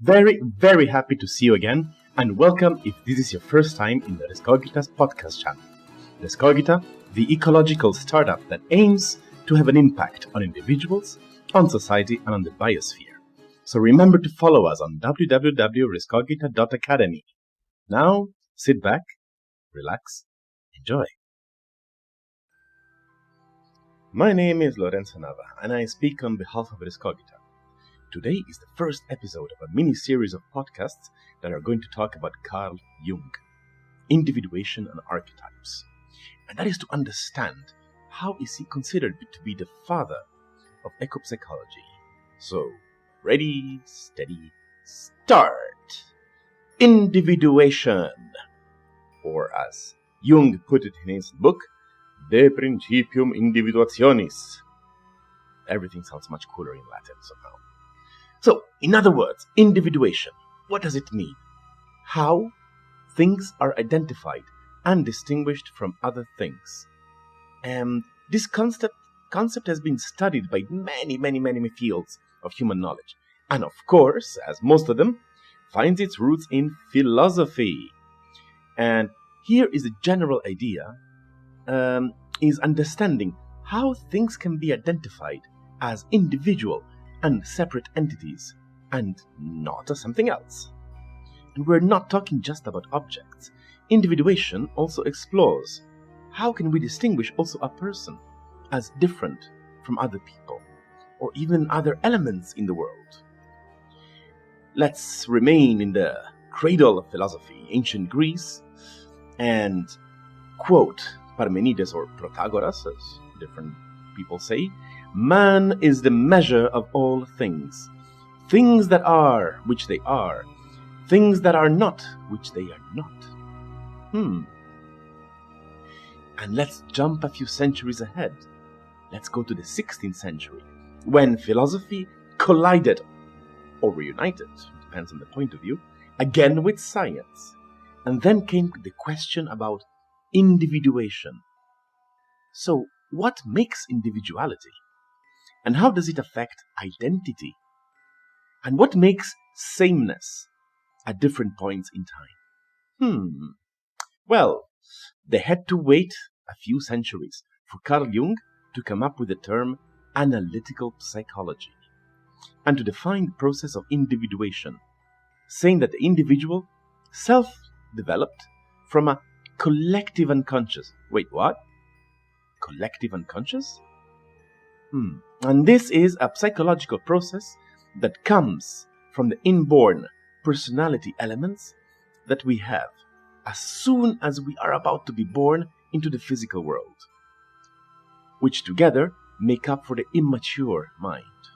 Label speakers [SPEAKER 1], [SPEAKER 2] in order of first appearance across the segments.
[SPEAKER 1] Very, very happy to see you again, and welcome if this is your first time in the Rescogita's podcast channel. Rescogita, the ecological startup that aims to have an impact on individuals, on society, and on the biosphere. So remember to follow us on www.rescogita.academy. Now, sit back, relax, enjoy. My name is Lorenzo Nava, and I speak on behalf of Rescogita. Today is the first episode of a mini-series of podcasts that are going to talk about Carl Jung, individuation and archetypes. And that is to understand how is he considered to be the father of ecopsychology. So, ready, steady, start! Individuation, or as Jung put it in his book, De Principium Individuationis. Everything sounds much cooler in Latin somehow. So, in other words, individuation. What does it mean? How things are identified and distinguished from other things. And this concept has been studied by many fields of human knowledge. And of course, as most of them, finds its roots in philosophy. And here is a general idea, is understanding how things can be identified as individual and separate entities, and not as something else. And we're not talking just about objects. Individuation also explores how can we distinguish also a person as different from other people, or even other elements in the world. Let's remain in the cradle of philosophy, ancient Greece, and quote Parmenides or Protagoras, as different people say, "Man is the measure of all things. Things that are, which they are. Things that are not, which they are not." And let's jump a few centuries ahead. Let's go to the 16th century, when philosophy collided, or reunited, depends on the point of view, again with science. And then came the question about individuation. So, what makes individuality? And how does it affect identity? And what makes sameness at different points in time? Well, they had to wait a few centuries for Carl Jung to come up with the term analytical psychology and to define the process of individuation, saying that the individual self-developed from a collective unconscious. Wait, what? Collective unconscious? And this is a psychological process that comes from the inborn personality elements that we have as soon as we are about to be born into the physical world, which together make up for the immature mind.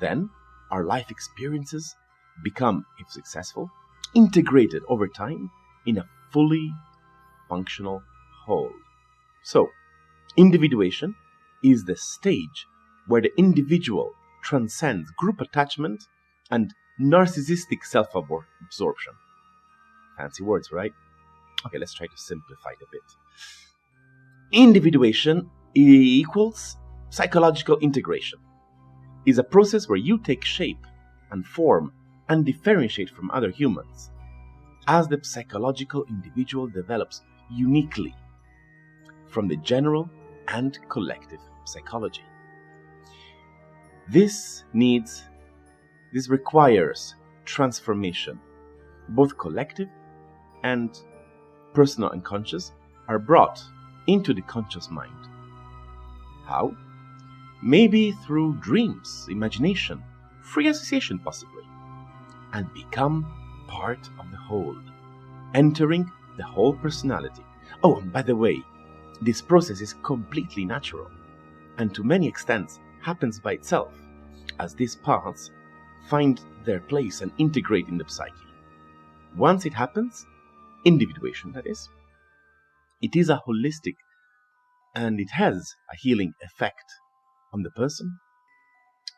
[SPEAKER 1] Then our life experiences become, if successful, integrated over time in a fully functional whole. So, individuation is the stage where the individual transcends group attachment and narcissistic self-absorption. Fancy words, right? Okay, let's try to simplify it a bit. Individuation equals psychological integration. Is a process where you take shape and form and differentiate from other humans as the psychological individual develops uniquely from the general and collective psychology. This requires transformation. Both collective and personal unconscious are brought into the conscious mind. How? Maybe through dreams, imagination, free association possibly, and become part of the whole, entering the whole personality. Oh, and by the way, this process is completely natural, and to many extents happens by itself, as these parts find their place and integrate in the psyche. Once it happens, individuation that is, it is a holistic and it has a healing effect on the person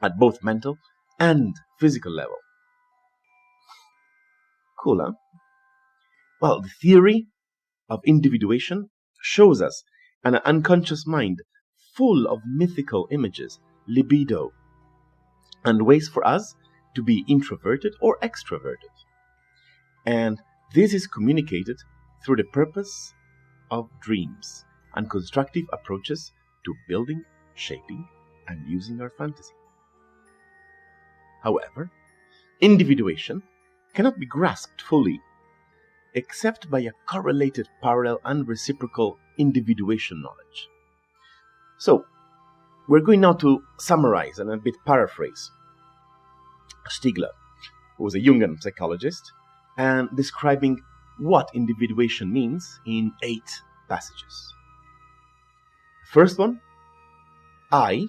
[SPEAKER 1] at both mental and physical level. Cool, huh? Well, the theory of individuation shows us an unconscious mind full of mythical images, libido, and ways for us to be introverted or extroverted. And this is communicated through the purpose of dreams and constructive approaches to building, shaping, and using our fantasy. However, individuation cannot be grasped fully except by a correlated, parallel, and reciprocal individuation knowledge. So, we're going now to summarize and a bit paraphrase Stigler, who was a Jungian psychologist, and describing what individuation means in 8 passages. First one, I,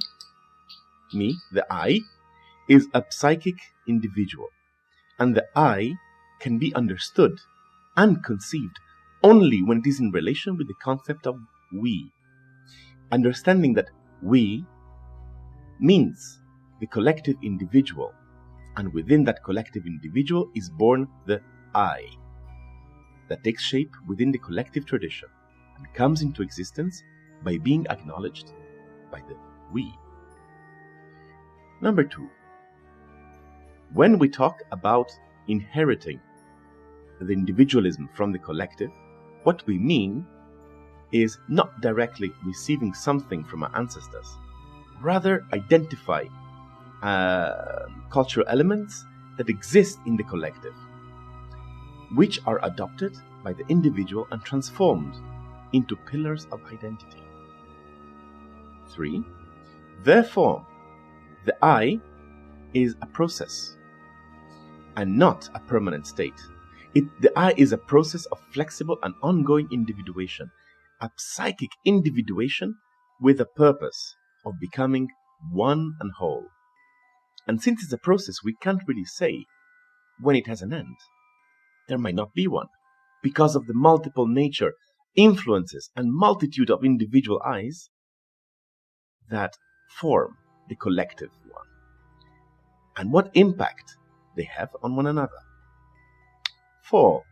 [SPEAKER 1] me, the I, is a psychic individual, and the I can be understood and conceived only when it is in relation with the concept of we. Understanding that we means the collective individual, and within that collective individual is born the I, that takes shape within the collective tradition and comes into existence by being acknowledged by the we. Number 2, when we talk about inheriting the individualism from the collective, what we mean is not directly receiving something from our ancestors, rather identify cultural elements that exist in the collective, which are adopted by the individual and transformed into pillars of identity. 3, therefore, the I is a process and not a permanent state. The I is a process of flexible and ongoing individuation, a psychic individuation with a purpose of becoming one and whole. And since it's a process, we can't really say when it has an end. There might not be one, because of the multiple nature, influences, and multitude of individual I's that form the collective one, and what impact they have on one another. 4,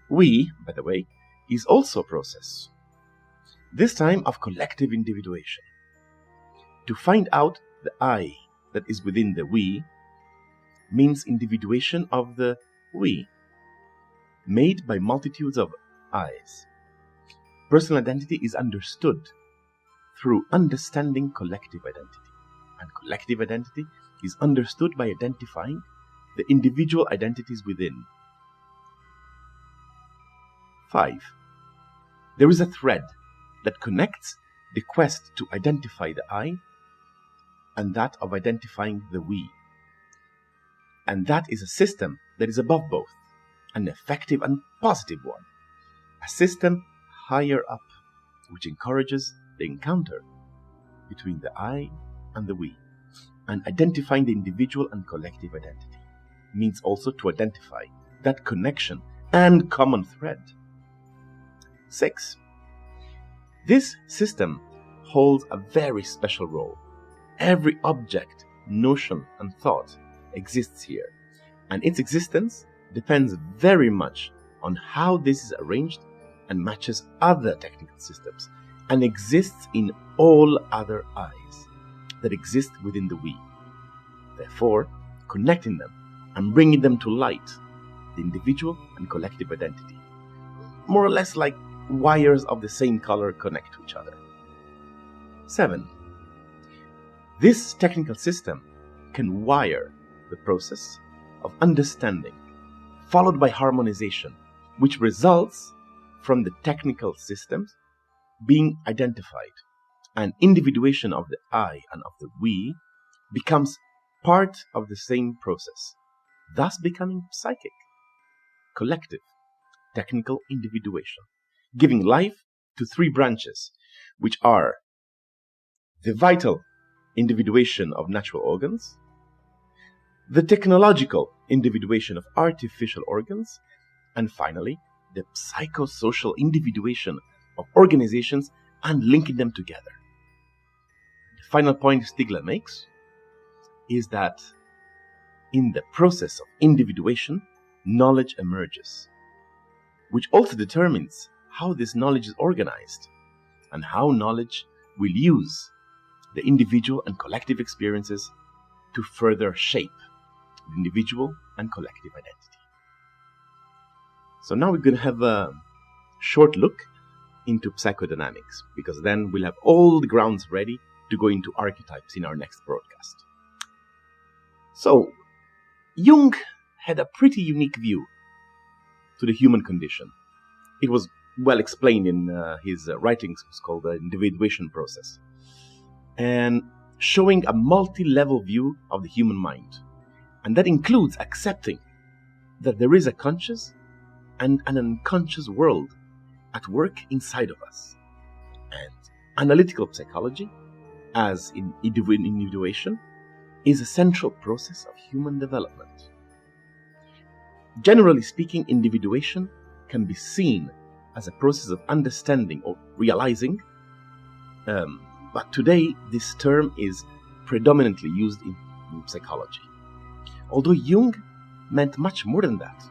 [SPEAKER 1] we, by the way, is also a process, this time of collective individuation. To find out the I that is within the we means individuation of the we, made by multitudes of I's. Personal identity is understood through understanding collective identity, and collective identity is understood by identifying the individual identities within. 5, there is a thread that connects the quest to identify the I and that of identifying the we. And that is a system that is above both, an effective and positive one, a system higher up, which encourages the encounter between the I and the we. And identifying the individual and collective identity means also to identify that connection and common thread. 6, this system holds a very special role. Every object, notion, and thought exists here, and its existence depends very much on how this is arranged and matches other technical systems, and exists in all other I's that exist within the we. Therefore, connecting them and bringing them to light, the individual and collective identity, more or less like wires of the same color connect to each other. 7, this technical system can wire the process of understanding, followed by harmonization, which results from the technical systems being identified, and individuation of the I and of the we becomes part of the same process, thus becoming psychic, collective, technical individuation, giving life to 3 branches, which are the vital individuation of natural organs, the technological individuation of artificial organs, and finally, the psychosocial individuation of organizations and linking them together. The final point Stigler makes is that in the process of individuation, knowledge emerges, which also determines how this knowledge is organized and how knowledge will use the individual and collective experiences to further shape the individual and collective identity. So now we're going to have a short look into psychodynamics, because then we'll have all the grounds ready to go into archetypes in our next broadcast. So, Jung had a pretty unique view to the human condition. It was well explained in his writings, it's called the Individuation process, and showing a multi-level view of the human mind. And that includes accepting that there is a conscious and an unconscious world at work inside of us. And analytical psychology, as in individuation, is a central process of human development. Generally speaking, individuation can be seen as a process of understanding or realizing, but today this term is predominantly used in psychology. Although Jung meant much more than that,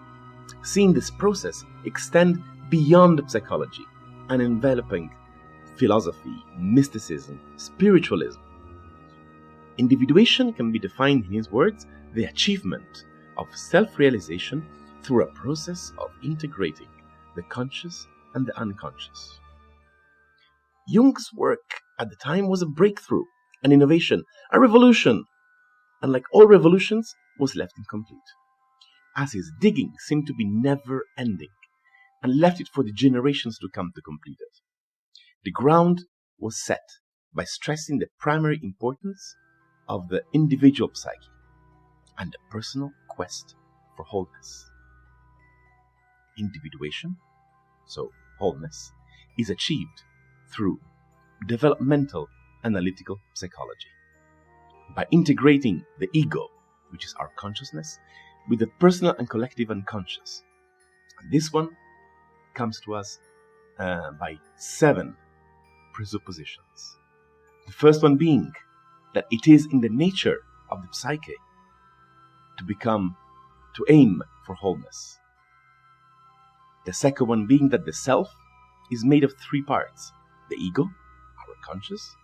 [SPEAKER 1] seeing this process extend beyond psychology and enveloping philosophy, mysticism, spiritualism. Individuation can be defined in his words, the achievement of self-realization through a process of integrating the conscious and the unconscious. Jung's work at the time was a breakthrough, an innovation, a revolution, and like all revolutions, was left incomplete, as his digging seemed to be never-ending, and left it for the generations to come to complete it. The ground was set by stressing the primary importance of the individual psyche and the personal quest for wholeness. Individuation, so wholeness, is achieved through developmental analytical psychology, by integrating the ego, which is our consciousness, with the personal and collective unconscious. And this one comes to us by 7 presuppositions. The first one being that it is in the nature of the psyche to aim for wholeness. The second one being that the self is made of 3 parts: the ego, our conscious,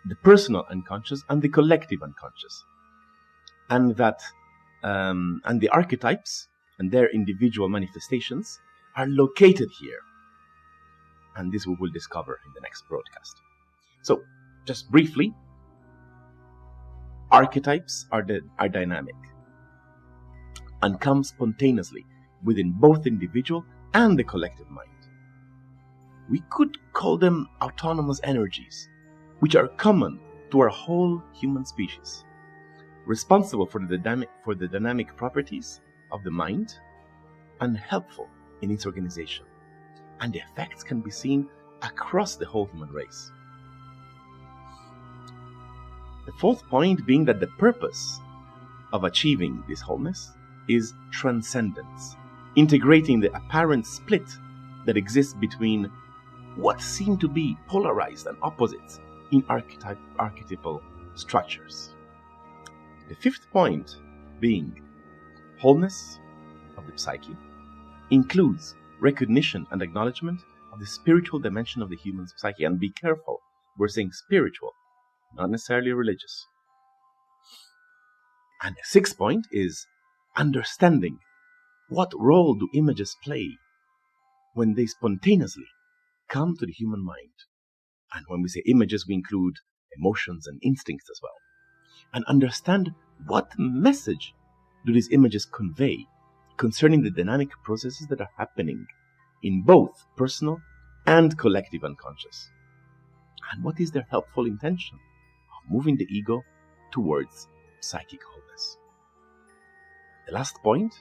[SPEAKER 1] the personal unconscious, and the collective unconscious. And that and the archetypes and their individual manifestations are located here. And this we will discover in the next broadcast. So, just briefly, archetypes are dynamic and come spontaneously within both the individual and the collective mind. We could call them autonomous energies, which are common to our whole human species, responsible for the dynamic properties of the mind and helpful in its organization. And the effects can be seen across the whole human race. The fourth point being that the purpose of achieving this wholeness is transcendence, integrating the apparent split that exists between what seem to be polarized and opposites in archetypal structures. The fifth point, being wholeness of the psyche, includes recognition and acknowledgement of the spiritual dimension of the human psyche. And be careful, we're saying spiritual, not necessarily religious. And the sixth point is understanding what role do images play when they spontaneously come to the human mind. And when we say images, we include emotions and instincts as well. And understand what message do these images convey concerning the dynamic processes that are happening in both personal and collective unconscious. And what is their helpful intention of moving the ego towards psychic wholeness. The last point,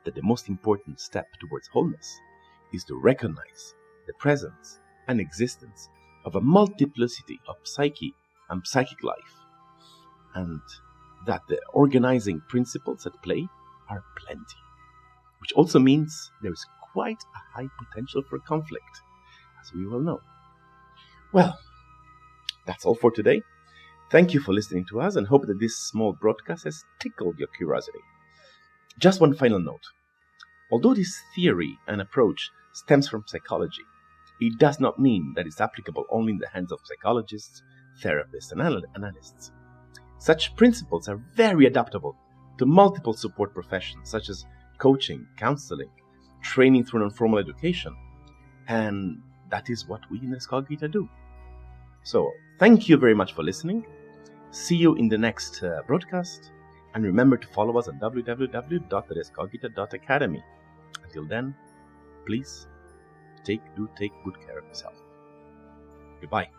[SPEAKER 1] that the most important step towards wholeness is to recognize the presence and existence of a multiplicity of psyche and psychic life, and that the organizing principles at play are plenty, which also means there is quite a high potential for conflict, as we well know. Well, that's all for today. Thank you for listening to us, and hope that this small broadcast has tickled your curiosity. Just one final note. Although this theory and approach stems from psychology, it does not mean that it's applicable only in the hands of psychologists, therapists, and analysts. Such principles are very adaptable to multiple support professions such as coaching, counseling, training through non-formal education, and that is what we in Rescogita do. So, thank you very much for listening. See you in the next broadcast, and remember to follow us on www.rescogita.academy. Until then, please take good care of yourself. Goodbye.